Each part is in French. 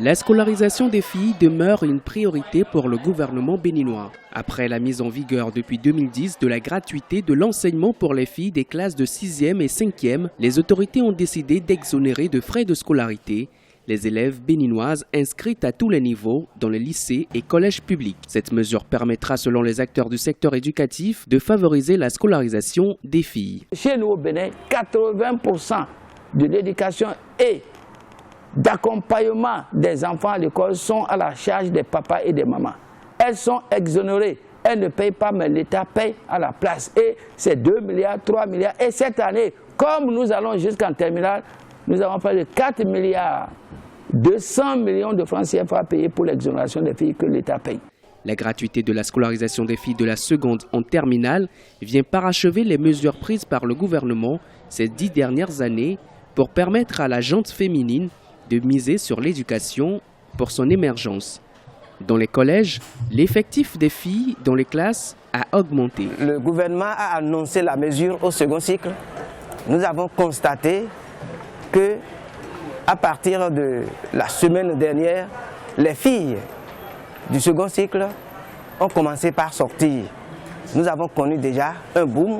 La scolarisation des filles demeure une priorité pour le gouvernement béninois. Après la mise en vigueur depuis 2010 de la gratuité de l'enseignement pour les filles des classes de 6e et 5e, les autorités ont décidé d'exonérer de frais de scolarité les élèves béninoises inscrites à tous les niveaux dans les lycées et collèges publics. Cette mesure permettra, selon les acteurs du secteur éducatif, de favoriser la scolarisation des filles. Chez nous au Bénin, 80% de l'éducation et d'accompagnement des enfants à l'école sont à la charge des papas et des mamans. Elles sont exonérées. Elles ne payent pas, mais l'État paye à la place. Et c'est 2 milliards, 3 milliards. Et cette année, comme nous allons jusqu'en terminale, nous avons fait de 4 milliards, 200 millions de francs CFA payés pour l'exonération des filles que l'État paye. La gratuité de la scolarisation des filles de la seconde en terminale vient parachever les mesures prises par le gouvernement ces 10 dernières années pour permettre à la gente féminine de miser sur l'éducation pour son émergence. Dans les collèges, l'effectif des filles dans les classes a augmenté. Le gouvernement a annoncé la mesure au second cycle. Nous avons constaté que à partir de la semaine dernière, les filles du second cycle ont commencé par sortir. Nous avons connu déjà un boom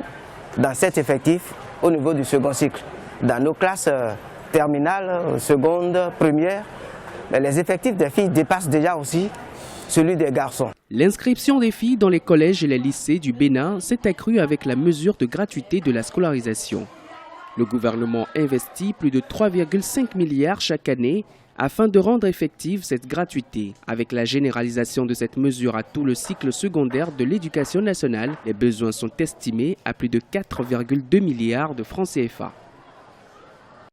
dans cet effectif au niveau du second cycle. Dans nos classes terminale, seconde, première, mais les effectifs des filles dépassent déjà aussi celui des garçons. L'inscription des filles dans les collèges et les lycées du Bénin s'est accrue avec la mesure de gratuité de la scolarisation. Le gouvernement investit plus de 3,5 milliards chaque année afin de rendre effective cette gratuité. Avec la généralisation de cette mesure à tout le cycle secondaire de l'éducation nationale, les besoins sont estimés à plus de 4,2 milliards de francs CFA.